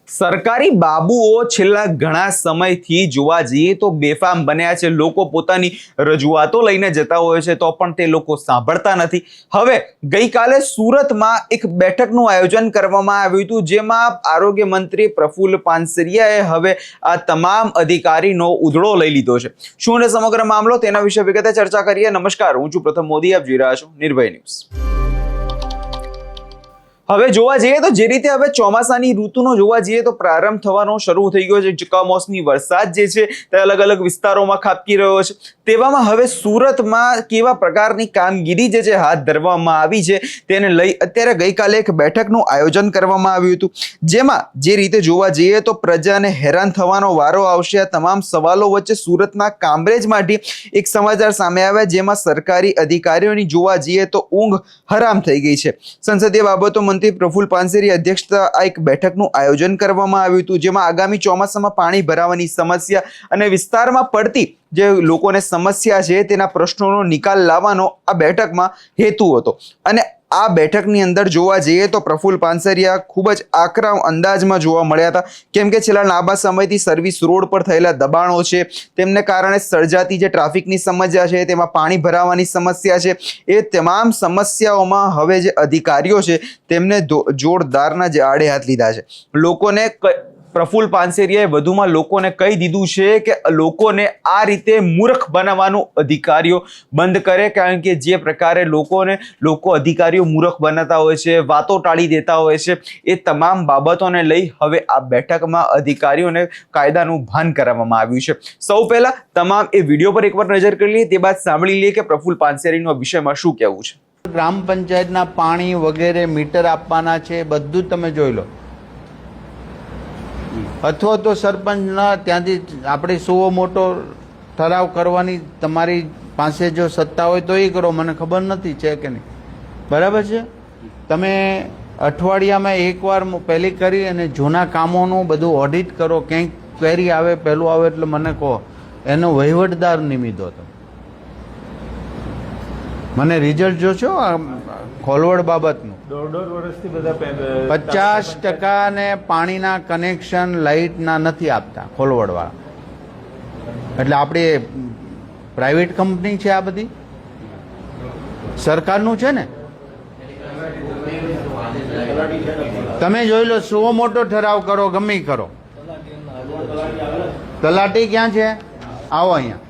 સરકારી બાબુઓ છેલ્લા ઘણા સમયથી જોવા જઈએ તો બેફામ બન્યા છે। લોકો પોતાની રજૂઆતો લઈને જતા હોય છે તો પણ તે લોકો સાંભળતા નથી। હવે ગઈકાલે સુરતમાં એક બેઠકનું આયોજન કરવામાં આવ્યું હતું, જેમાં આરોગ્ય મંત્રી પ્રફુલ્લ પાનસરિયાએ હવે આ તમામ અધિકારીનો ઉધડો લઈ લીધો છે। શું ને સમગ્ર મામલો તેના વિશે વિગતે ચર્ચા કરીએ। નમસ્કાર, હું છું પ્રથમ મોદી, આપ જોઈ રહ્યા છો નિર્ભય ન્યૂઝ। હવે જોવા જઈએ તો જે રીતે હવે ચોમાસાની ઋતુનો જોવા જઈએ તો પ્રારંભ થવાનો શરૂ થઈ ગયો છે। કમોસમી વરસાદ જે છે તે અલગ અલગ વિસ્તારોમાં ખાબકી રહ્યો છે। તેવામાં હવે સુરતમાં કેવા પ્રકારની કામગીરી જે છે હાથ ધરવામાં આવી છે તેને લઈ અત્યારે ગઈકાલે એક બેઠકનું આયોજન કરવામાં આવ્યું હતું, જેમાં જે રીતે જોવા જઈએ તો પ્રજાને હેરાન થવાનો વારો આવશે। આ તમામ સવાલો વચ્ચે સુરતના કામરેજમાંથી એક સમાચાર સામે આવ્યા, જેમાં સરકારી અધિકારીઓની જોવા જઈએ તો ઊંઘ હરામ થઈ ગઈ છે। સંસદીય બાબતો મંત્રી પ્રફુલ્લ પાનસરિયા અધ્યક્ષતા આ એક બેઠકનું આયોજન કરવામાં આવ્યું હતું, જેમાં આગામી ચોમાસામાં પાણી ભરાવાની સમસ્યા અને વિસ્તારમાં પડતી જે લોકોને સમસ્યા છે તેના પ્રશ્નોનો નિકાલ લાવવાનો આ બેઠકમાં હેતુ હતો। અને આ બેઠકની અંદર જોવા જઈએ તો પ્રફુલ્લ પાનસરિયા ખૂબ જ આકરા અંદાજમાં જોવા મળ્યા હતા, કેમ કે છેલ્લા લાંબા સમયથી સર્વિસ રોડ પર થયેલા દબાણો છે તેમને કારણે સર્જાતી જે ટ્રાફિકની સમસ્યા છે, તેમાં પાણી ભરાવાની સમસ્યા છે, એ તમામ સમસ્યાઓમાં હવે જે અધિકારીઓ છે તેમને જોરદારના જે આડે હાથ લીધા છે। લોકોને પ્રફુલ્લ પાનસરિયાએ વધુમાં લોકોને કહી દીધું છે કે લોકોને આ રીતે મૂર્ખ બનાવવાનું અધિકારીઓ બંધ કરે, કારણ કે જે પ્રકારે લોકો અધિકારીઓ મૂર્ખ બનાવતા હોય છે, વાતો ટાળી દેતા હોય છે, એ તમામ બાબતોને લઈ હવે આ બેઠકમાં અધિકારીઓને કાયદાનું ભાન કરાવવામાં આવ્યું છે। સૌ પહેલા તમામ એ વિડીયો પર એકવાર નજર કરી લઈએ, તે બાદ સાંભળી લઈએ કે પ્રફુલ્લ પાનસરિયાનું આ વિષયમાં શું કહેવું છે। ગ્રામ પંચાયતના પાણી વગેરે મીટર આપવાના છે, બધું તમે જોઈ લો, અથવા તો સરપંચના ત્યાંથી આપણે સુવો મોટો ઠરાવ કરવાની તમારી પાસે જો સત્તા હોય તો એ કરો, મને ખબર નથી છે કે નહીં, બરાબર છે। તમે અઠવાડિયામાં એકવાર પહેલી કરી અને જૂના કામોનું બધું ઓડિટ કરો, ક્યાંક ક્વેરી આવે પહેલું આવે એટલે મને કહો, એનો વહીવટદાર નિમિત્તો હતો, મને રિઝલ્ટ જોશો ખોલવડ બાબતનું। 1.5 વર્ષથી બધા 50% ને પાણીના કનેક્શન લાઇટના નથી આપતા ખોલવડવાળા, એટલે આપણી પ્રાઇવેટ કંપની છે, આ બધી સરકારનું છે ને। તમે જોઈ લો, સુવો મોટો ઠરાવ કરો, ગમે કરો, તલાટી ક્યાં છે? આવો અહીંયા,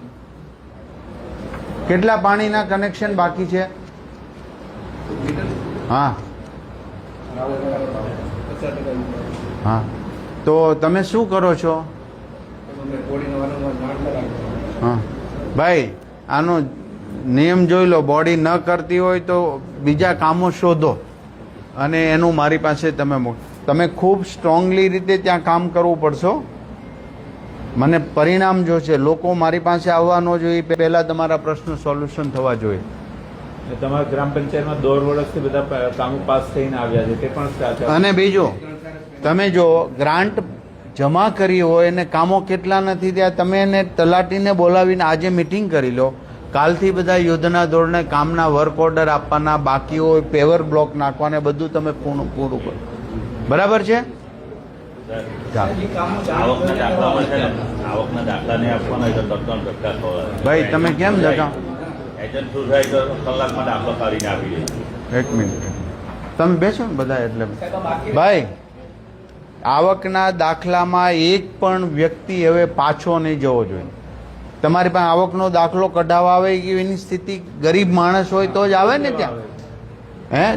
કેટલા પાણીના કનેક્શન બાકી છે? હા હા, તો તમે શું કરો છો? હા ભાઈ, આનો નિયમ જોઈ લો, બોડી ન કરતી હોય તો બીજા કામો શોધો અને એનું મારી પાસે તમે ખૂબ સ્ટ્રોંગલી રીતે ત્યાં કામ કરવું પડશે। મને પરિણામ જોશે, લોકો મારી પાસે આવવા ન જોઈએ, પહેલાં તમારા પ્રશ્ન સોલ્યુશન થવા જોઈએ। તમારા ગ્રામ પંચાયતમાં 1.5 વર્ષથી બધા કામો પાસ થઈને આવ્યા છે, તે પણ અને બીજું તમે જો ગ્રાન્ટ જમા કરી હોય અને કામો કેટલા નથી થયા, તમે એને તલાટીને બોલાવીને આજે મિટિંગ કરી લો, કાલથી બધા યુદ્ધના ધોરણે કામના વર્ક ઓર્ડર આપવાના, બાકી હોય પેવર બ્લોક નાખવાને બધું તમે પૂરું કરો, બરાબર છે? ભાઈ તમે કેમ જતા? એક મિનિટ તમે બેસો ને બધા, એટલે ભાઈ આવકના દાખલામાં એક પણ વ્યક્તિ હવે પાછો નહીં જવો જોઈએ। તમારી પાસે આવકનો દાખલો કઢાવવા આવે કે એની સ્થિતિ ગરીબ માણસ હોય તો જ આવે ને ત્યાં,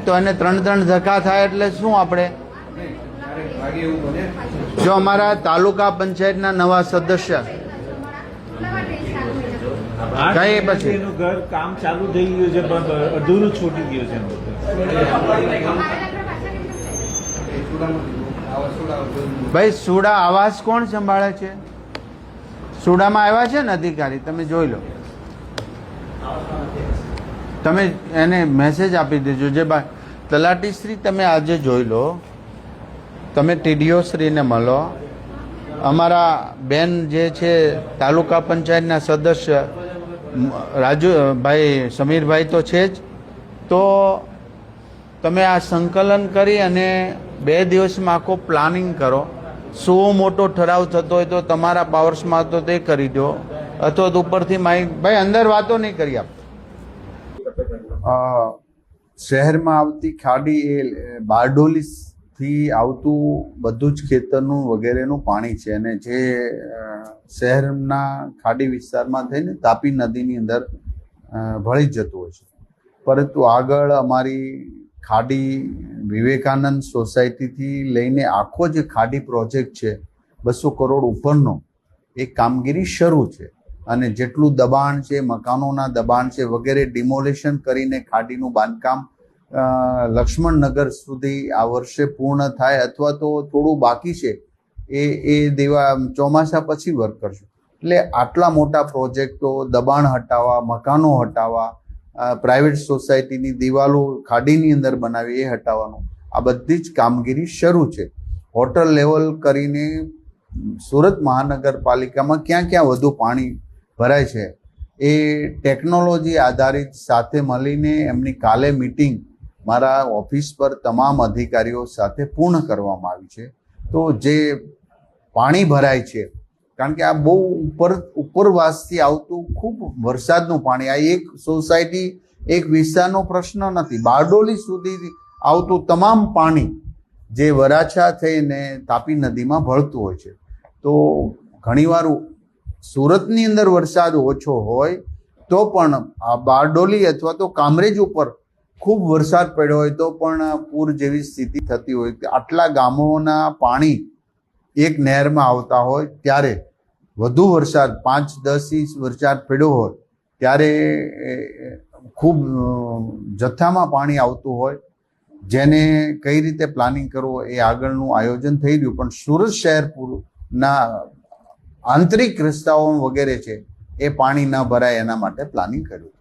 તો એને 3 ધક્કા થાય એટલે શું? આપણે જો અમારા તાલુકા પંચાયતના નવા સદસ્ય કઈ પછી ઘર કામ ચાલુ થઈ ગયું છે પણ અધૂરું છૂટી ગયું છે। ભાઈ સુડા આવાસ કોણ સંભાળે છે? સુડામાં આવ્યા છે ને અધિકારી, તમે જોઈ લો, તમે એને મેસેજ આપી દેજો। જે તલાટી શ્રી તમે આજે જોઈ લો, તમે ટીડીઓ શ્રીને મળો, અમારા બેન જે છે તાલુકા પંચાયતના સદસ્ય રાજુભાઈ સમીરભાઈ તો છે જ, તો તમે આ સંકલન કરી અને 2 દિવસમાં આખો પ્લાનિંગ કરો સુવો મોટો ઠરાવ થતો હોય તો તમારા પાવર્સમાં તો તે કરી દો, અથવા તો ઉપરથી ભાઈ અંદર વાતો નહીં કરી આપ. શહેરમાં આવતી ખાડી એ બારડોલીથી આવતું બધું જ ખેતરનું વગેરેનું પાણી છે, અને જે શહેરના ખાડી વિસ્તારમાં થઈને તાપી નદીની અંદર ભળી જતું હોય છે. પરંતુ આગળ અમારી ખાડી વિવેકાનંદ સોસાયટીથી લઈને આખો જે ખાડી પ્રોજેક્ટ છે 200 કરોડ ઉપરનો એ કામગીરી શરૂ છે, અને જેટલું દબાણ છે, મકાનોના દબાણ છે વગેરે ડિમોલેશન કરીને ખાડીનું બાંધકામ લક્ષ્મણનગર સુધી આ વર્ષે પૂર્ણ થાય, અથવા તો થોડું બાકી છે એ ચોમાસા પછી વર્ક કરશું. એટલે આટલા મોટા પ્રોજેક્ટો, દબાણ હટાવવા, મકાનો હટાવવા, પ્રાઇવેટ સોસાયટીની દિવાલો ખાડીની અંદર બનાવી એ હટાવવાનું, આ બધી જ કામગીરી શરૂ છે. હોટલ લેવલ કરીને સુરત મહાનગરપાલિકામાં ક્યાં ક્યાં વધુ પાણી ભરાય છે એ ટેકનોલોજી આધારિત સાથે મળીને એમની કાલે મિટિંગ મારા ઓફિસ પર તમામ અધિકારીઓ સાથે પૂર્ણ કરવામાં આવી છે. તો જે પાણી ભરાય છે, કારણ કે આ બહુ ઉપરવાસથી આવતું ખૂબ વરસાદનું પાણી, આ એક સોસાયટી એક વિસ્તારનો પ્રશ્ન નથી, બારડોલી સુધી આવતું તમામ પાણી જે વરાછા થઈને તાપી નદીમાં ભળતું હોય છે. તો ઘણીવાર સુરતની અંદર વરસાદ ઓછો હોય તો પણ આ બારડોલી અથવા તો કામરેજ ઉપર ખૂબ વરસાદ પડ્યો હોય તો પણ પૂર જેવી સ્થિતિ થતી હોય. આટલા ગામોના પાણી એક નહેરમાં આવતા હોય ત્યારે વધુ વરસાદ 5-10 ઇંચ વરસાદ પડ્યો હોય ત્યારે ખૂબ જથ્થામાં પાણી આવતું હોય, જેને કઈ રીતે પ્લાનિંગ કરવું એ આગળનું આયોજન થઈ રહ્યું. પણ સુરત શહેરના આંતરિક રસ્તાઓ વગેરે છે એ પાણી ન ભરાય એના માટે પ્લાનિંગ કર્યું.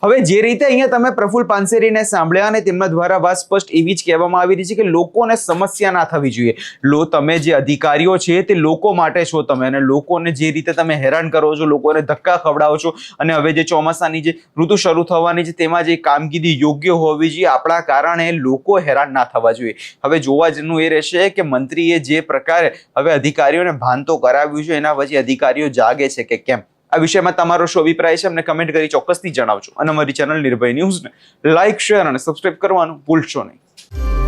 હવે જે રીતે અહીંયા તમે પ્રફુલ્લ પાનસેરીને સાંભળ્યા અને તેમના દ્વારા વાત સ્પષ્ટ એવી જ કહેવામાં આવી રહી છે કે લોકોને સમસ્યા ના થવી જોઈએ. તમે જે અધિકારીઓ છે તે લોકો માટે છો તમે, અને લોકોને જે રીતે તમે હેરાન કરો છો, લોકોને ધક્કા ખવડાવો છો, અને હવે જે ચોમાસાની જે ઋતુ શરૂ થવાની છે તેમાં જે કામગીરી યોગ્ય હોવી જોઈએ, આપણા કારણે લોકો હેરાન ના થવા જોઈએ. હવે જોવા જેનું એ રહેશે કે મંત્રીએ જે પ્રકારે હવે અધિકારીઓને ભાન તો કરાવ્યું છે, એના પછી અધિકારીઓ જાગે છે કે કેમ? આ વિષયમાં તમારો શું અભિપ્રાય છે અમને કમેન્ટ કરી ચોક્કસથી જણાવજો, અને અમારી ચેનલ નિર્ભય ન્યૂઝને લાઇક, શેર અને સબસ્ક્રાઇબ કરવાનું ભૂલશો નહીં.